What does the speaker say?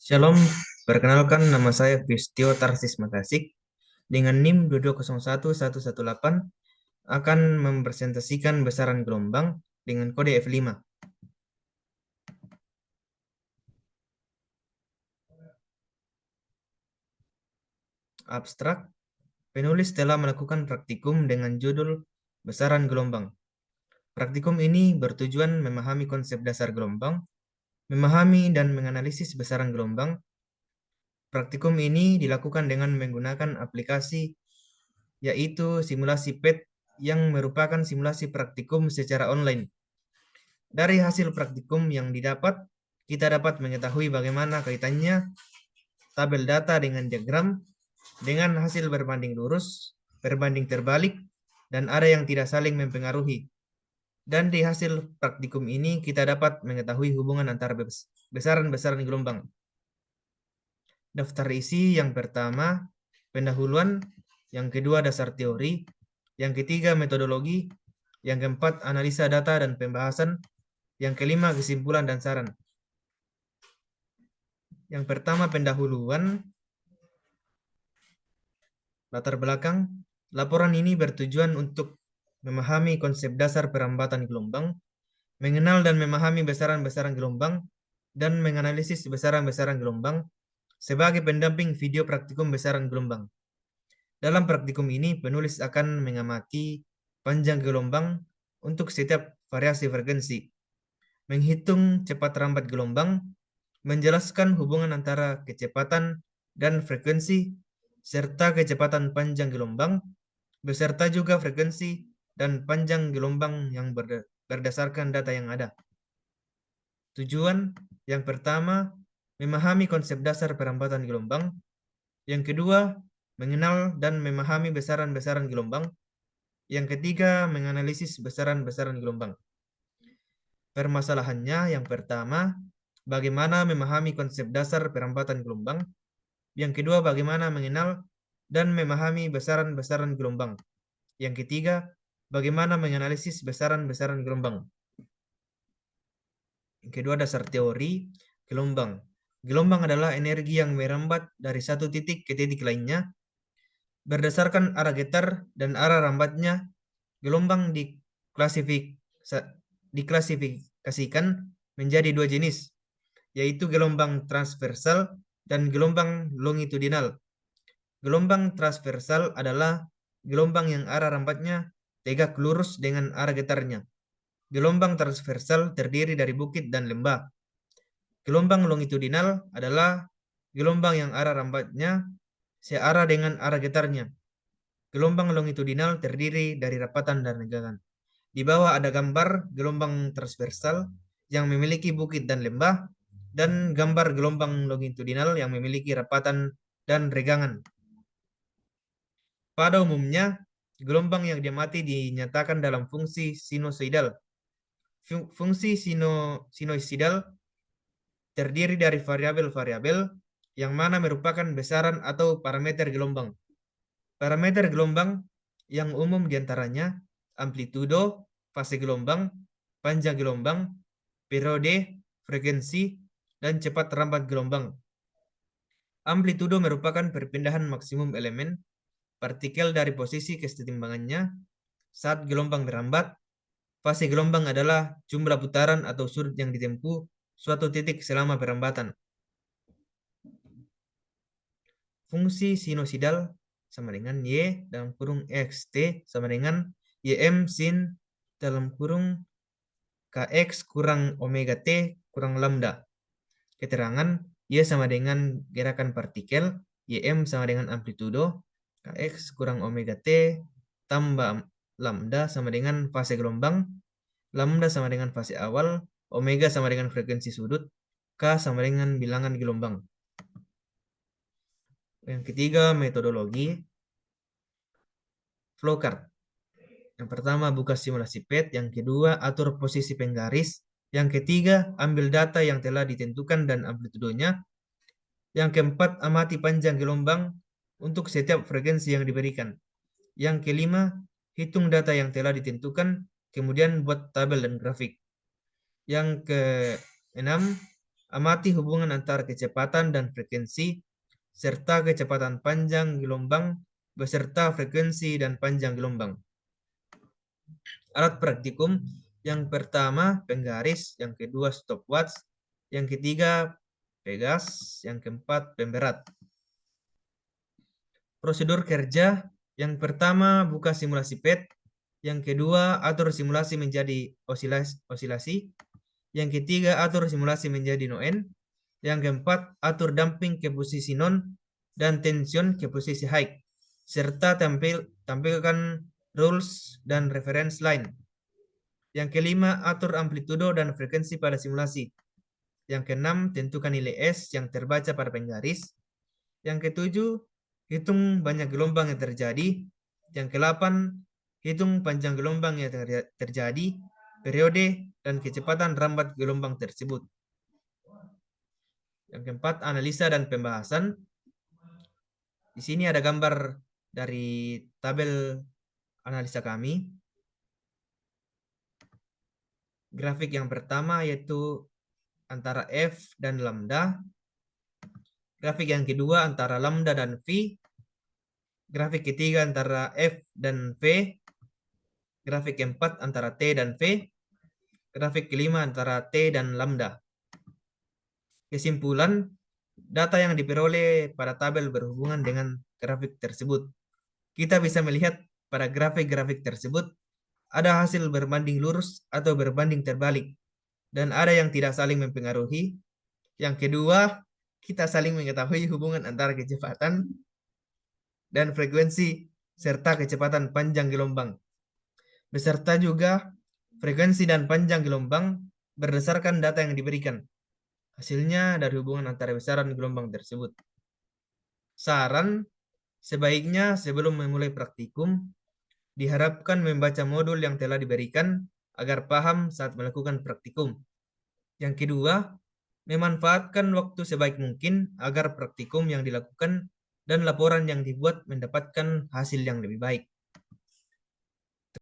Shalom, perkenalkan nama saya Kristio Tarsis Matasik dengan NIM 2201118 akan mempresentasikan besaran gelombang dengan kode F5. Abstrak, penulis telah melakukan praktikum dengan judul Besaran Gelombang. Praktikum ini bertujuan memahami konsep dasar gelombang, memahami dan menganalisis besaran gelombang. Praktikum ini dilakukan dengan menggunakan aplikasi yaitu simulasi PET yang merupakan simulasi praktikum secara online. Dari hasil praktikum yang didapat, kita dapat mengetahui bagaimana kaitannya tabel data dengan diagram, dengan hasil berbanding lurus, berbanding terbalik, dan ada yang tidak saling mempengaruhi. Dan di hasil praktikum ini kita dapat mengetahui hubungan antara besaran-besaran gelombang. Daftar isi yang pertama, pendahuluan, yang kedua dasar teori, yang ketiga metodologi, yang keempat analisa data dan pembahasan, yang kelima kesimpulan dan saran. Yang pertama pendahuluan, latar belakang. Laporan ini bertujuan untuk memahami konsep dasar perambatan gelombang, mengenal dan memahami besaran-besaran gelombang, dan menganalisis besaran-besaran gelombang sebagai pendamping video praktikum besaran gelombang. Dalam praktikum ini, penulis akan mengamati panjang gelombang untuk setiap variasi frekuensi, menghitung cepat rambat gelombang, menjelaskan hubungan antara kecepatan dan frekuensi, serta kecepatan panjang gelombang, beserta juga frekuensi dan panjang gelombang yang berdasarkan data yang ada. Tujuan yang pertama, memahami konsep dasar perambatan gelombang. Yang kedua, mengenal dan memahami besaran-besaran gelombang. Yang ketiga, menganalisis besaran-besaran gelombang. Permasalahannya yang pertama, bagaimana memahami konsep dasar perambatan gelombang. Yang kedua, bagaimana mengenal dan memahami besaran-besaran gelombang. Yang ketiga, bagaimana menganalisis besaran-besaran gelombang. Yang kedua, dasar teori gelombang. Gelombang adalah energi yang merambat dari satu titik ke titik lainnya. Berdasarkan arah getar dan arah rambatnya, gelombang diklasifikasikan menjadi dua jenis, yaitu gelombang transversal dan gelombang longitudinal. Gelombang transversal adalah gelombang yang arah rambatnya tegak lurus dengan arah getarnya. Gelombang transversal terdiri dari bukit dan lembah. Gelombang longitudinal adalah gelombang yang arah rambatnya searah dengan arah getarnya. Gelombang longitudinal terdiri dari rapatan dan renggangan. Di bawah ada gambar gelombang transversal yang memiliki bukit dan lembah, dan gambar gelombang longitudinal yang memiliki rapatan dan regangan. Pada umumnya, gelombang yang diamati dinyatakan dalam fungsi sinusoidal. Fungsi sinusoidal terdiri dari variabel-variabel yang mana merupakan besaran atau parameter gelombang. Parameter gelombang yang umum diantaranya amplitudo, fase gelombang, panjang gelombang, periode, frekuensi, dan cepat rambat gelombang. Amplitudo merupakan perpindahan maksimum elemen partikel dari posisi kesetimbangannya saat gelombang merambat. Fase gelombang adalah jumlah putaran atau sudut yang ditempuh suatu titik selama perambatan. Fungsi sinusoidal sama dengan Y dalam kurung XT sama dengan YM sin dalam kurung KX kurang omega T kurang lambda. Keterangan Y sama dengan gerakan partikel, YM sama dengan amplitudo, KX kurang omega T tambah lambda sama dengan fase gelombang, lambda sama dengan fase awal, omega sama dengan frekuensi sudut, K sama dengan bilangan gelombang. Yang ketiga, metodologi flowchart. Yang pertama, buka simulasi PET. Yang kedua, atur posisi penggaris. Yang ketiga, ambil data yang telah ditentukan dan amplitudonya. Yang keempat, amati panjang gelombang untuk setiap frekuensi yang diberikan. Yang kelima, hitung data yang telah ditentukan, kemudian buat tabel dan grafik. Yang keenam, Amati hubungan antara kecepatan dan frekuensi, serta kecepatan panjang gelombang beserta frekuensi dan panjang gelombang. Alat praktikum yang pertama penggaris, yang kedua stopwatch, yang ketiga pegas, yang keempat pemberat. Prosedur kerja yang pertama buka simulasi PET, yang kedua atur simulasi menjadi osilasi, yang ketiga atur simulasi menjadi no-end, yang keempat atur damping ke posisi non dan tension ke posisi high, serta tampilkan rules dan reference line. Yang kelima, atur amplitudo dan frekuensi pada simulasi. Yang keenam, tentukan nilai S yang terbaca pada penggaris. Yang ketujuh, hitung banyak gelombang yang terjadi. Yang kedelapan, hitung panjang gelombang yang terjadi, periode, dan kecepatan rambat gelombang tersebut. Yang keempat, analisa dan pembahasan. Di sini ada gambar dari tabel analisa kami. Grafik yang pertama yaitu antara F dan lambda. Grafik yang kedua antara lambda dan V. Grafik ketiga antara F dan V. Grafik keempat antara T dan V. Grafik kelima antara T dan lambda. Kesimpulan, data yang diperoleh pada tabel berhubungan dengan grafik tersebut. Kita bisa melihat pada grafik-grafik tersebut ada hasil berbanding lurus atau berbanding terbalik, dan ada yang tidak saling mempengaruhi. Yang kedua, kita saling mengetahui hubungan antara kecepatan dan frekuensi serta kecepatan panjang gelombang. Beserta juga frekuensi dan panjang gelombang berdasarkan data yang diberikan. Hasilnya dari hubungan antara besaran gelombang tersebut. Saran, sebaiknya sebelum memulai praktikum, diharapkan membaca modul yang telah diberikan agar paham saat melakukan praktikum. Yang kedua, memanfaatkan waktu sebaik mungkin agar praktikum yang dilakukan dan laporan yang dibuat mendapatkan hasil yang lebih baik.